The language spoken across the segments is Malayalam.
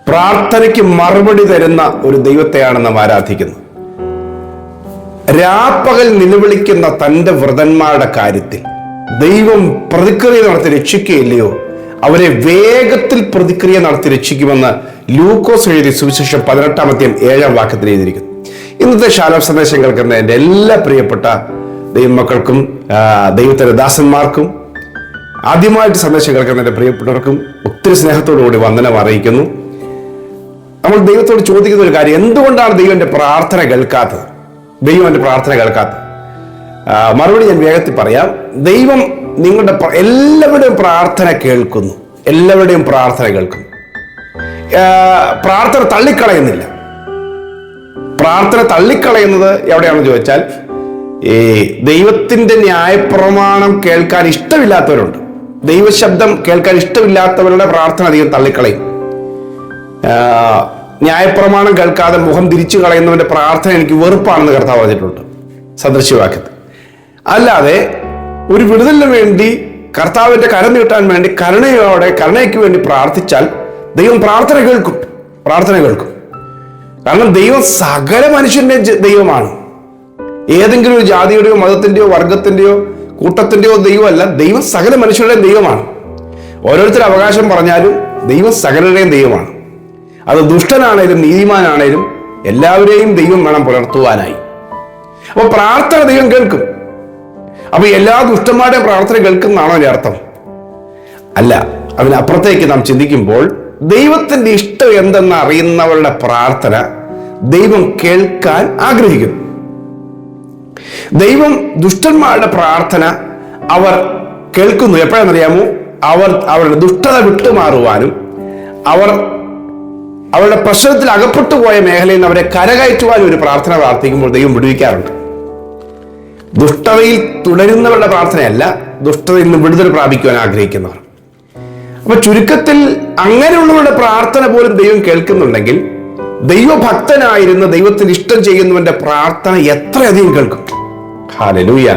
പ്രാർത്ഥനയ്ക്ക് മറുപടി തരുന്ന ഒരു ദൈവത്തെയാണ് നാം ആരാധിക്കുന്നത്. രാപ്പകൽ നിലവിളിക്കുന്ന തൻ്റെ വ്രതന്മാരുടെ കാര്യത്തിൽ ദൈവം പ്രതിക്രിയ നടത്തി രക്ഷിക്കുകയില്ലയോ? അവരെ വേഗത്തിൽ പ്രതിക്രിയ നടത്തി രക്ഷിക്കുമെന്ന് ലൂക്കോസ് എഴുതിയ സുവിശേഷം 18-7 എഴുതിയിരിക്കുന്നു. ഇന്നത്തെ ശാലോം സന്ദേശം കേൾക്കുന്ന എൻ്റെ എല്ലാ പ്രിയപ്പെട്ട ദൈവമക്കൾക്കും ദൈവത്തിന്റെ ദാസന്മാർക്കും ആദ്യമായിട്ട് സന്ദേശം കേൾക്കുന്ന എൻ്റെ പ്രിയപ്പെട്ടവർക്കും ഒത്തിരി സ്നേഹത്തോടുകൂടി വന്ദനം അറിയിക്കുന്നു. നമ്മൾ ദൈവത്തോട് ചോദിക്കുന്ന ഒരു കാര്യം, എന്തുകൊണ്ടാണ് ദൈവം എൻ്റെ പ്രാർത്ഥന കേൾക്കാത്തത്? ദൈവം എൻ്റെ പ്രാർത്ഥന കേൾക്കാത്തത് മറുപടി ഞാൻ വേഗത്തിൽ പറയാം. ദൈവം നിങ്ങളുടെ എല്ലാവരുടെയും പ്രാർത്ഥന കേൾക്കുന്നു. എല്ലാവരുടെയും പ്രാർത്ഥന കേൾക്കുന്നു. പ്രാർത്ഥന തള്ളിക്കളയുന്നില്ല. പ്രാർത്ഥന തള്ളിക്കളയുന്നത് എവിടെയാണെന്ന് ചോദിച്ചാൽ, ഈ ദൈവത്തിന്റെ ന്യായപ്രമാണം കേൾക്കാൻ ഇഷ്ടമില്ലാത്തവരുണ്ട്. ദൈവശബ്ദം കേൾക്കാൻ ഇഷ്ടമില്ലാത്തവരുടെ പ്രാർത്ഥന അധികം തള്ളിക്കളയും. ന്യായപ്രമാണം കേൾക്കാതെ മുഖം തിരിച്ചു കളയുന്നവന്റെ പ്രാർത്ഥന എനിക്ക് വെറുപ്പാണെന്ന് കർത്താവ് പറഞ്ഞിട്ടുണ്ട് സദൃശ്യവാക്യത്തിൽ. അല്ലാതെ ഒരു വിടുതലിന് വേണ്ടി കർത്താവിന്റെ കരം നീട്ടാൻ വേണ്ടി കരുണയ്ക്ക് വേണ്ടി പ്രാർത്ഥിച്ചാൽ ദൈവം പ്രാർത്ഥന കേൾക്കും. കാരണം ദൈവം സകല മനുഷ്യന്റെ ദൈവമാണ്. ഏതെങ്കിലും ഒരു ജാതിയുടെയോ മതത്തിന്റെയോ വർഗത്തിന്റെയോ കൂട്ടത്തിന്റെയോ ദൈവമല്ല. ദൈവം സകല മനുഷ്യരുടെയും ദൈവമാണ്. ഓരോരുത്തർ അവകാശം പറഞ്ഞാലും ദൈവം സകലരുടെയും ദൈവമാണ്. അത് ദുഷ്ടനാണേലും നീതിമാനാണേലും എല്ലാവരെയും ദൈവം വേണം പുലർത്തുവാനായി. അപ്പോൾ പ്രാർത്ഥന ദൈവം കേൾക്കും. അപ്പൊ എല്ലാ ദുഷ്ടന്മാരുടെയും പ്രാർത്ഥന കേൾക്കുന്നതാണോ അതിന്റെ അർത്ഥം? അല്ല. അതിനപ്പുറത്തേക്ക് നാം ചിന്തിക്കുമ്പോൾ ദൈവത്തിന്റെ ഇഷ്ടം എന്തെന്ന് അറിയുന്നവരുടെ പ്രാർത്ഥന ദൈവം കേൾക്കാൻ ആഗ്രഹിക്കുന്നു. ദൈവം ദുഷ്ടന്മാരുടെ പ്രാർത്ഥന അവർ കേൾക്കുന്നു. എപ്പോഴാണെന്നറിയാമോ? അവരുടെ ദുഷ്ടത വിട്ടുമാറുവാനും അവരുടെ പ്രശ്നത്തിൽ അകപ്പെട്ടു പോയ മേഖലയിൽ നിന്ന് അവരെ കരകയറ്റുവാനും ഒരു പ്രാർത്ഥന പ്രാർത്ഥിക്കുമ്പോൾ ദൈവം വിടുവിക്കാറുണ്ട്. ദുഷ്ടതയിൽ തുടരുന്നവരുടെ പ്രാർത്ഥനയല്ല, ദുഷ്ടതയിൽ നിന്ന് വിടുതൽ പ്രാപിക്കുവാൻ ആഗ്രഹിക്കുന്നവർ. അപ്പൊ ചുരുക്കത്തിൽ അങ്ങനെയുള്ളവരുടെ പ്രാർത്ഥന പോലും ദൈവം കേൾക്കുന്നുണ്ടെങ്കിൽ ദൈവഭക്തനായിരുന്ന ദൈവത്തിന് ഇഷ്ടം ചെയ്യുന്നവന്റെ പ്രാർത്ഥന എത്രയധികം കേൾക്കും. ഹല്ലേലൂയ,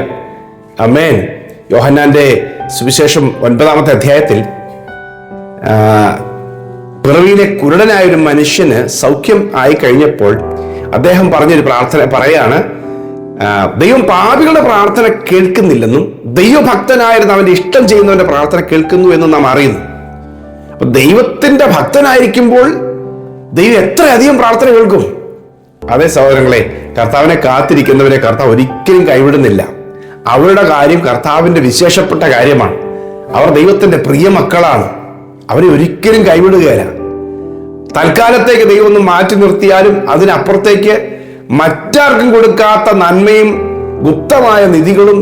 ആമേൻ. യോഹന്നാന്റെ സുവിശേഷം 9-ാമത്തെ അധ്യായത്തിൽ പിറവിയിലെ കുരുടനായൊരു മനുഷ്യന് സൗഖ്യം ആയി കഴിഞ്ഞപ്പോൾ അദ്ദേഹം പറഞ്ഞൊരു പ്രാർത്ഥന പറയാണ്, ദൈവം പാപികളുടെ പ്രാർത്ഥന കേൾക്കുന്നില്ലെന്നും ദൈവഭക്തനായിരുന്ന അവന്റെ ഇഷ്ടം ചെയ്യുന്നവന്റെ പ്രാർത്ഥന കേൾക്കുന്നു എന്നും നാം അറിയുന്നു. അപ്പൊ ദൈവത്തിന്റെ ഭക്തനായിരിക്കുമ്പോൾ ദൈവം എത്രയധികം പ്രാർത്ഥന കേൾക്കും. അതേ സഹോദരങ്ങളെ, കർത്താവിനെ കാത്തിരിക്കുന്നവരെ കർത്താവ് ഒരിക്കലും കൈവിടുന്നില്ല. അവരുടെ കാര്യം കർത്താവിന്റെ വിശേഷപ്പെട്ട കാര്യമാണ്. അവർ ദൈവത്തിന്റെ പ്രിയ മക്കളാണ്. അവരെ ഒരിക്കലും കൈവിടുകയില്ല. തൽക്കാലത്തേക്ക് ദൈവം ഒന്ന് മാറ്റി നിർത്തിയാലും അതിനപ്പുറത്തേക്ക് മറ്റാർക്കും കൊടുക്കാത്ത നന്മയും ഗുപ്തമായ നിധികളും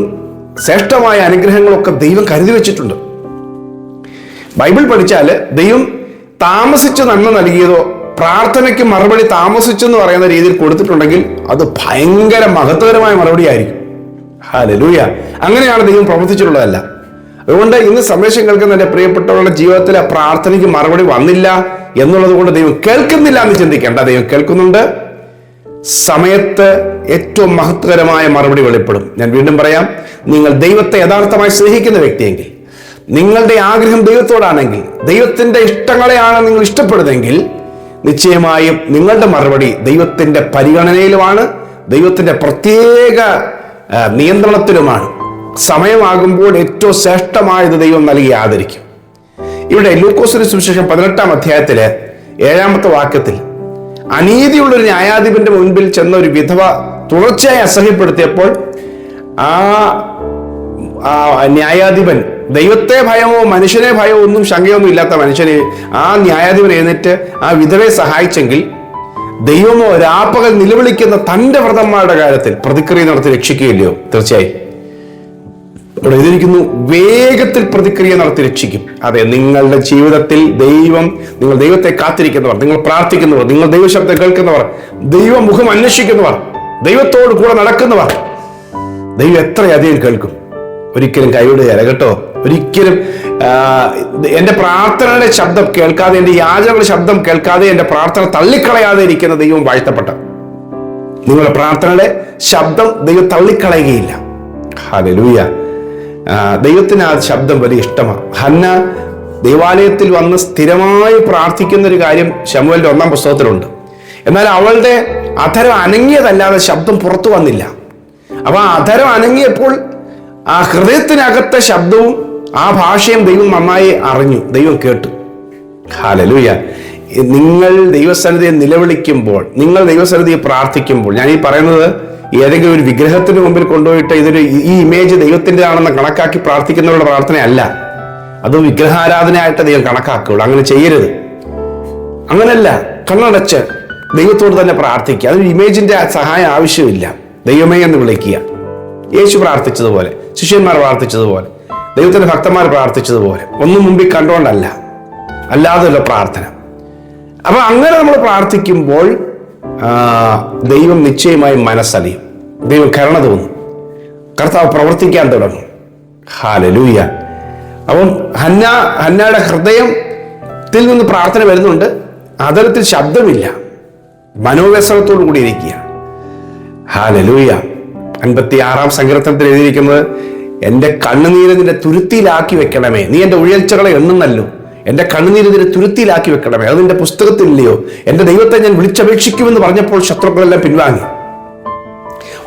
ശ്രേഷ്ഠമായ അനുഗ്രഹങ്ങളും ഒക്കെ ദൈവം കരുതി വെച്ചിട്ടുണ്ട്. ബൈബിൾ പഠിച്ചാൽ ദൈവം താമസിച്ച് നന്മ നൽകിയതോ പ്രാർത്ഥനയ്ക്ക് മറുപടി താമസിച്ചെന്ന് പറയുന്ന രീതിയിൽ കൊടുത്തിട്ടുണ്ടെങ്കിൽ അത് ഭയങ്കര മഹത്വകരമായ മറുപടി ആയിരിക്കും. ഹല്ലേലൂയ. അങ്ങനെയാണ് ദൈവം പ്രവർത്തിച്ചിട്ടുള്ളതല്ല. അതുകൊണ്ട് ഇന്ന് സന്ദേശം കേൾക്കുന്ന എൻ്റെ പ്രിയപ്പെട്ടവരുടെ ജീവിതത്തിലെ പ്രാർത്ഥനയ്ക്ക് മറുപടി വന്നില്ല എന്നുള്ളത് കൊണ്ട് ദൈവം കേൾക്കുന്നില്ല എന്ന് ചിന്തിക്കേണ്ട. ദൈവം കേൾക്കുന്നുണ്ട്. സമയത്ത് ഏറ്റവും മഹത്വകരമായ മറുപടി വെളിപ്പെടും. ഞാൻ വീണ്ടും പറയാം, നിങ്ങൾ ദൈവത്തെ യഥാർത്ഥമായി സ്നേഹിക്കുന്ന വ്യക്തിയെങ്കിൽ, നിങ്ങളുടെ ആഗ്രഹം ദൈവത്തോടാണെങ്കിൽ, ദൈവത്തിന്റെ ഇഷ്ടങ്ങളെയാണ് നിങ്ങൾ ഇഷ്ടപ്പെടുന്നതെങ്കിൽ, നിശ്ചയമായും നിങ്ങളുടെ മറുപടി ദൈവത്തിന്റെ പരിഗണനയിലുമാണ്, ദൈവത്തിന്റെ പ്രത്യേക നിയന്ത്രണത്തിലുമാണ്. സമയമാകുമ്പോൾ ഏറ്റവും ശ്രേഷ്ഠമായത് ദൈവം നൽകി ആദരിക്കും. ഇവിടെ ലൂക്കോസിന്റെ സുവിശേഷം 18-ാം അധ്യായത്തില് 7-ാമത്തെ വാക്യത്തിൽ അനീതിയുള്ളൊരു ന്യായാധിപന്റെ മുൻപിൽ ചെന്ന ഒരു വിധവ തുടർച്ചയായി അസഹ്യപ്പെടുത്തിയപ്പോൾ ആ ന്യായാധിപൻ, ദൈവത്തെ ഭയമോ മനുഷ്യനെ ഭയമോ ഒന്നും ശങ്കയൊന്നും ഇല്ലാത്ത മനുഷ്യനെ ആ ന്യായാധിപൻ എഴുന്നേറ്റ് ആ വിധവയെ സഹായിച്ചെങ്കിൽ ദൈവമോ രാപ്പകൽ നിലവിളിക്കുന്ന തന്റെ വ്രതന്മാരുടെ കാര്യത്തിൽ പ്രതിക്രിയ നടത്തി രക്ഷിക്കുകയില്ലയോ? തീർച്ചയായും ഇവിടെ എഴുതിയിരിക്കുന്നു, വേഗത്തിൽ പ്രതിക്രിയ നടത്തി രക്ഷിക്കും. അതെ, നിങ്ങളുടെ ജീവിതത്തിൽ നിങ്ങൾ ദൈവത്തെ കാത്തിരിക്കുന്നവർ, നിങ്ങൾ പ്രാർത്ഥിക്കുന്നവർ, നിങ്ങൾ ദൈവശബ്ദം കേൾക്കുന്നവർ, ദൈവമുഖം അന്വേഷിക്കുന്നവർ, ദൈവത്തോട് കൂടെ നടക്കുന്നവർ, ദൈവം എത്രയധികം കേൾക്കും. ഒരിക്കലും കൈവിടുകയല്ല കേട്ടോ. ഒരിക്കലും എൻ്റെ പ്രാർത്ഥനയുടെ ശബ്ദം കേൾക്കാതെ, എൻ്റെ യാചനയുടെ ശബ്ദം കേൾക്കാതെ, എൻ്റെ പ്രാർത്ഥന തള്ളിക്കളയാതെ ഇരിക്കുന്ന ദൈവം വാഴ്ത്തപ്പെട്ട. നിങ്ങളുടെ പ്രാർത്ഥനയുടെ ശബ്ദം ദൈവം തള്ളിക്കളയുകയില്ല. ഹല്ലേലൂയ. ദൈവത്തിന് ആ ശബ്ദം വലിയ ഇഷ്ടമാണ്. ഹന്ന ദൈവാലയത്തിൽ വന്ന് സ്ഥിരമായി പ്രാർത്ഥിക്കുന്ന ഒരു കാര്യം ശമൂവേലിന്റെ 1-ാം പുസ്തകത്തിലുണ്ട്. എന്നാൽ അവളുടെ അധരം അനങ്ങിയതല്ലാതെ ശബ്ദം പുറത്തു വന്നില്ല. അപ്പൊ ആ അധരം അനങ്ങിയപ്പോൾ ആ ഹൃദയത്തിനകത്തെ ശബ്ദവും ആ ഭാഷയും ദൈവം നന്നായി അറിഞ്ഞു, ദൈവം കേട്ടു. ഹല്ലേലൂയ. നിങ്ങൾ ദൈവസന്നിധിയെ നിലവിളിക്കുമ്പോൾ, നിങ്ങൾ ദൈവസന്നിധിയെ പ്രാർത്ഥിക്കുമ്പോൾ, ഞാൻ ഈ പറയുന്നത് ഏതെങ്കിലും ഒരു വിഗ്രഹത്തിന് മുമ്പിൽ കൊണ്ടുപോയിട്ട് ഈ ഇമേജ് ദൈവത്തിൻ്റെതാണെന്ന് കണക്കാക്കി പ്രാർത്ഥിക്കുന്നവരുടെ പ്രാർത്ഥനയല്ല. അത് വിഗ്രഹാരാധനയായിട്ട് ദൈവം കണക്കാക്കുകയുള്ളൂ. അങ്ങനെ ചെയ്യരുത്. അങ്ങനല്ല, കണ്ണടച്ച് ദൈവത്തോട് തന്നെ പ്രാർത്ഥിക്കുക. അതൊരു ഇമേജിന്റെ സഹായം ആവശ്യമില്ല. ദൈവമേ എന്ന് വിളിക്കുക. യേശു പ്രാർത്ഥിച്ചതുപോലെ, ശിഷ്യന്മാർ പ്രാർത്ഥിച്ചതുപോലെ, ദൈവത്തിന്റെ ഭക്തന്മാർ പ്രാർത്ഥിച്ചതുപോലെ, ഒന്നും മുമ്പിൽ കണ്ടുകൊണ്ടല്ല, അല്ലാതെയുള്ള പ്രാർത്ഥന. അപ്പൊ അങ്ങനെ നമ്മൾ പ്രാർത്ഥിക്കുമ്പോൾ ദൈവം നിശ്ചയമായും മനസ്സലിയും, ദൈവം കരുണ തോന്നും, കർത്താവ് പ്രവർത്തിക്കാൻ തുടങ്ങും. ഹല്ലേലൂയ. അപ്പം ഹന്നയുടെ ഹൃദയത്തിൽ നിന്ന് പ്രാർത്ഥന വരുന്നുണ്ട്, അതരത്തിൽ ശബ്ദമില്ല, മനോവ്യസനത്തോടു കൂടി ഇരിക്കുക. ഹല്ലേലൂയ. 56-ാം സങ്കീർത്തനത്തിൽ എഴുതിയിരിക്കുന്നത്, എൻ്റെ കണ്ണുനീര് നിന്റെ തുരുത്തിയിലാക്കി വെക്കണമേ, നീ എൻ്റെ ഉയർച്ചകളെ എണ്ണുന്നല്ലോ, എൻ്റെ കണ്ണുനീര് നിന്റെ തുരുത്തിയിലാക്കി വെക്കണമേ. അത് നിന്റെ പുസ്തകത്തിലില്ലയോ? എൻ്റെ ദൈവത്തെ ഞാൻ വിളിച്ചപേക്ഷിക്കുമെന്ന് പറഞ്ഞപ്പോൾ ശത്രുക്കളെല്ലാം പിൻവാങ്ങി.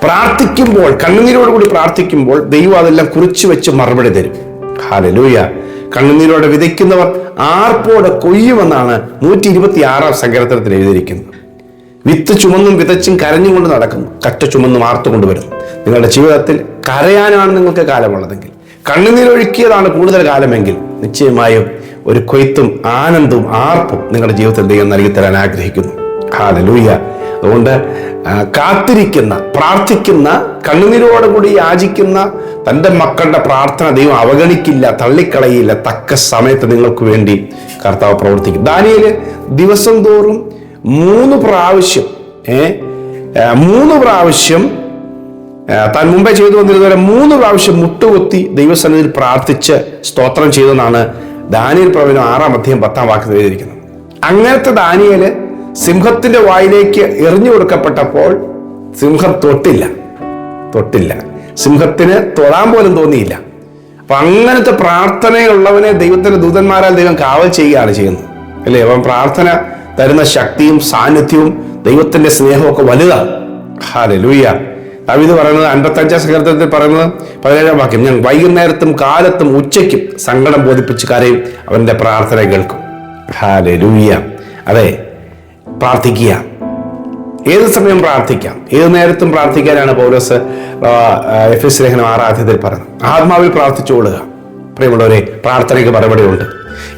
പ്രാർത്ഥിക്കുമ്പോൾ, കണ്ണുനീരോടുകൂടി പ്രാർത്ഥിക്കുമ്പോൾ ദൈവം അതെല്ലാം കുറിച്ചു വെച്ച് മറുപടി തരും. ഹല്ലേലൂയ. കണ്ണുനീരോടെ വിതയ്ക്കുന്നവർ ആർപ്പോടെ കൊയ്യുമെന്നാണ് 126-ാം സങ്കീർത്തനത്തിൽ എഴുതിയിരിക്കുന്നത്. വിത്ത് ചുമന്നും വിതച്ചും കരഞ്ഞും കൊണ്ട് നടക്കുന്നു, കറ്റ ചുമന്നും ആർത്തുകൊണ്ടുവരുന്നു. നിങ്ങളുടെ ജീവിതത്തിൽ കരയാനാണ് നിങ്ങൾക്ക് കാലമുള്ളതെങ്കിൽ, കണ്ണുനീരൊഴുക്കിയതാണ് കൂടുതൽ കാലമെങ്കിൽ, നിശ്ചയമായും ഒരു കൊയ്ത്തും ആനന്ദവും ആർപ്പും നിങ്ങളുടെ ജീവിതത്തിൽ ദൈവം നൽകി തരാൻ ആഗ്രഹിക്കുന്നു. ഹല്ലേലൂയ. അതുകൊണ്ട് കാത്തിരിക്കുന്ന, പ്രാർത്ഥിക്കുന്ന, കണ്ണുനീരോടുകൂടി യാചിക്കുന്ന തൻ്റെ മക്കളുടെ പ്രാർത്ഥന ദൈവം അവഗണിക്കില്ല, തള്ളിക്കളയില്ല. തക്ക സമയത്ത് നിങ്ങൾക്ക് വേണ്ടി കർത്താവ് പ്രവർത്തിക്കും. ദാനിയേല് ദിവസം തോറും 3 പ്രാവശ്യം താൻ മുമ്പേ ചെയ്തു വന്നിരുന്നവരെ 3 പ്രാവശ്യം മുട്ടുകുത്തി ദൈവസന്നിധിയിൽ പ്രാർത്ഥിച്ച് സ്തോത്രം ചെയ്തെന്നാണ് ദാനിയേൽ പ്രവചനം 6-ാം അധ്യായം 10-ാം വാക്യത്തിൽ എഴുതിയിരിക്കുന്നത്. അങ്ങനത്തെ ദാനിയേല് സിംഹത്തിന്റെ വായിലേക്ക് എറിഞ്ഞു കൊടുക്കപ്പെട്ടപ്പോൾ സിംഹം തൊട്ടില്ല. സിംഹത്തിന് തൊടാൻ പോലും തോന്നിയില്ല. അപ്പൊ അങ്ങനത്തെ പ്രാർത്ഥനയുള്ളവനെ ദൈവത്തിന്റെ ദൂതന്മാരാൽ ദൈവം കാവൽ ചെയ്യുകയാണ് ചെയ്യുന്നത്, അല്ലേ? അപ്പം പ്രാർത്ഥന തരുന്ന ശക്തിയും സാന്നിധ്യവും ദൈവത്തിന്റെ സ്നേഹവും ഒക്കെ വലുതാണ്. ഹല്ലേലൂയ. ദാവീദ് പറയുന്നത് 55-ാം സങ്കീർത്തനത്തിൽ പറയുന്നത് 17-ാം വാക്യം, ഞാൻ വൈകുന്നേരത്തും കാലത്തും ഉച്ചയ്ക്കും സങ്കടം ബോധിപ്പിച്ച് കരയും, അവന്റെ പ്രാർത്ഥന കേൾക്കും. ഹല്ലേലൂയ. അതെ, പ്രാർത്ഥിക്കുക. ഏത് സമയം പ്രാർത്ഥിക്കാം, ഏത് നേരത്തും പ്രാർത്ഥിക്കാനാണ് പൗലോസ് എഫെസ്യ ലേഖനം 6-ാം അധ്യായത്തിൽ പറയുന്നത്. ആത്മാവിൽ പ്രാർത്ഥിച്ചുകൊള്ളുക. പ്രിയമുള്ളവരെ, പ്രാർത്ഥനയ്ക്ക് മറുപടിയുണ്ട്.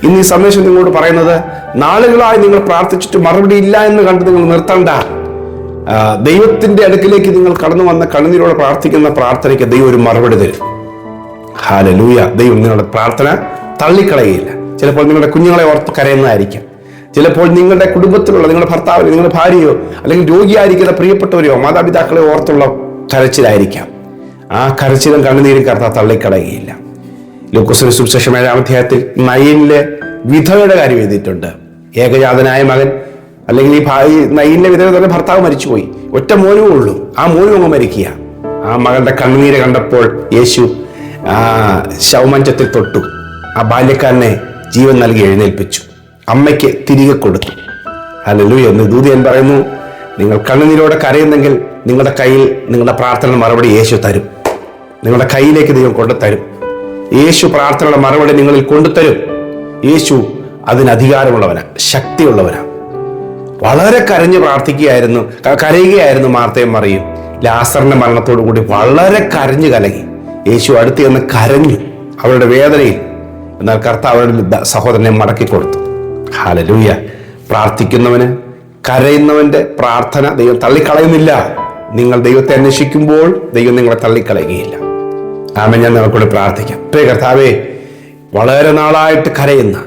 ഇന്ന് ഈ സന്ദേശം നിങ്ങളോട് പറയുന്നത്, നാളുകളായി നിങ്ങൾ പ്രാർത്ഥിച്ചിട്ട് മറുപടി ഇല്ല എന്ന് കണ്ട് നിങ്ങൾ നിർത്തണ്ട. ദൈവത്തിന്റെ അടുക്കിലേക്ക് നിങ്ങൾ കടന്നു വന്ന കണ്ണുനീരോടെ പ്രാർത്ഥിക്കുന്ന പ്രാർത്ഥനയ്ക്ക് ദൈവം ഒരു മറുപടി തരും. ഹല്ലേലൂയ. ദൈവം നിങ്ങളുടെ പ്രാർത്ഥന തള്ളിക്കളയില്ല. ചിലപ്പോൾ നിങ്ങളുടെ കുഞ്ഞുങ്ങളെ ഓർത്ത് കരയുന്നതായിരിക്കാം, ചിലപ്പോൾ നിങ്ങളുടെ കുടുംബത്തിലുള്ള നിങ്ങളുടെ ഭർത്താവിനെ, നിങ്ങളുടെ ഭാര്യയോ, അല്ലെങ്കിൽ രോഗിയായിരിക്കുന്ന പ്രിയപ്പെട്ടവരെയോ, മാതാപിതാക്കളെ ഓർത്തുള്ള കരച്ചിലായിരിക്കാം. ആ കരച്ചിലും കണ്ണുനീരും കർത്താവ് തള്ളിക്കളയുകയില്ല. ലൂക്കോസിന്റെ സുവിശേഷം 7-ാം അധ്യായത്തിൽ നയനിലെ വിധവയുടെ കാര്യം എഴുതിയിട്ടുണ്ട്. ഏകജാതനായ മകൻ, അല്ലെങ്കിൽ ഈ നയനിലെ വിധവ തന്നെ ഭർത്താവ് മരിച്ചുപോയി, ഒറ്റ മോനും ഉള്ളൂ. ആ മോനും അങ്ങ് മരിക്കുക. ആ മകളുടെ കണ്ണുനീര് കണ്ടപ്പോൾ യേശു ശവമഞ്ചത്തിൽ തൊട്ടു, ആ ബാല്യക്കാരനെ ജീവൻ നൽകി എഴുന്നേൽപ്പിച്ചു, അമ്മയ്ക്ക് തിരികെ കൊടുത്തു. ഹല്ലേലൂയ. എന്ന് ദൂതൻ പറയുന്നു, നിങ്ങൾ കണ്ണുനീരോടെ കരയുന്നെങ്കിൽ നിങ്ങളുടെ കയ്യിൽ നിങ്ങളുടെ പ്രാർത്ഥന മറുപടി യേശു തരും. നിങ്ങളുടെ കയ്യിലേക്ക് ദൈവം കൊണ്ടുതരും. യേശു പ്രാർത്ഥനയുടെ മറുപടി നിങ്ങളിൽ കൊണ്ടുതരും. യേശു അതിന് അധികാരമുള്ളവനാ, ശക്തിയുള്ളവനാ. വളരെ കരയുകയായിരുന്നു മാർത്തയും മറിയും. ലാസറിന്റെ മരണത്തോടു കൂടി വളരെ കരഞ്ഞു കലങ്ങി. യേശു അടുത്ത് ചെന്ന് കരഞ്ഞു അവരുടെ വേദനയിൽ. എന്നാൽ കർത്താവ് അവരുടെ സഹോദരനെ മടക്കി കൊടുത്തു. ഹല്ലേലൂയ. പ്രാർത്ഥിക്കുന്നവന്, കരയുന്നവന്റെ പ്രാർത്ഥന ദൈവം തള്ളിക്കളയുന്നില്ല. നിങ്ങൾ ദൈവത്തെ അന്വേഷിക്കുമ്പോൾ ദൈവം നിങ്ങളെ തള്ളിക്കളയുകയില്ല. ആമേൻ. ഞാൻ നിങ്ങൾക്കൂടെ പ്രാർത്ഥിക്കാം. പ്രിയ കർത്താവേ, വളരെ നാളായിട്ട് കരയുന്ന,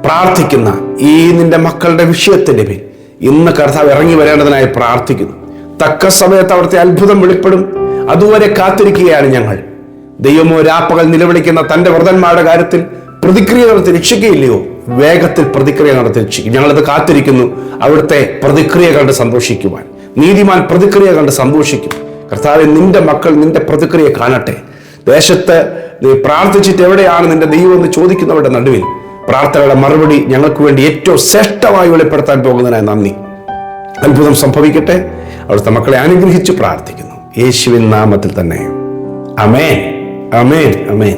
പ്രാർത്ഥിക്കുന്ന ഈ നിന്റെ മക്കളുടെ വിഷയത്തിന്റെ പേരിൽ ഇന്ന് കർത്താവ് ഇറങ്ങി വരേണ്ടതിനായി പ്രാർത്ഥിക്കുന്നു. തക്ക സമയത്ത് അവിടുത്തെ അത്ഭുതം വെളിപ്പെടും. അതുവരെ കാത്തിരിക്കുകയാണ് ഞങ്ങൾ. ദൈവമോ രാപ്പകൽ നിലവിളിക്കുന്ന തന്റെ വ്രതന്മാരുടെ കാര്യത്തിൽ പ്രതിക്രിയ നടത്തി രക്ഷിക്കുകയില്ലയോ? വേഗത്തിൽ പ്രതിക്രിയ നടത്തി രക്ഷിക്കും. ഞങ്ങളത് കാത്തിരിക്കുന്നു. അവിടുത്തെ പ്രതിക്രിയ കണ്ട് സന്തോഷിക്കുവാൻ. നീതിമാൻ പ്രതിക്രിയ കണ്ട് സന്തോഷിക്കും. കർത്താവെ, നിന്റെ മക്കൾ നിന്റെ പ്രതിക്രിയ കാണട്ടെ. ദേശത്ത് നീ പ്രാർത്ഥിച്ചിട്ട് എവിടെയാണ് നിന്റെ ദൈവം എന്ന് ചോദിക്കുന്നവരുടെ നടുവിൽ പ്രാർത്ഥനയുടെ മറുപടി ഞങ്ങൾക്ക് വേണ്ടി ഏറ്റവും ശ്രേഷ്ഠമായി വെളിപ്പെടുത്താൻ പോകുന്നതിനായി നന്ദി. അത്ഭുതം സംഭവിക്കട്ടെ. അവിടുത്തെ മക്കളെ അനുഗ്രഹിച്ച് പ്രാർത്ഥിക്കുന്നു യേശുവിൻ നാമത്തിൽ തന്നെ. ആമേൻ, ആമേൻ, ആമേൻ.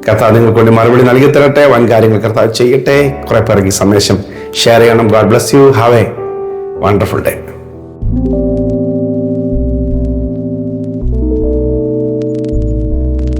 കർത്താവ് നിങ്ങൾക്ക് വേണ്ടി മറുപടി നൽകി തരട്ടെ. വൻ കാര്യങ്ങൾ കർത്താവ് ചെയ്യട്ടെ. കുറെ പേർക്ക് ഈ സന്ദേശം ഷെയർ ചെയ്യണം. God bless you. Have A wonderful day.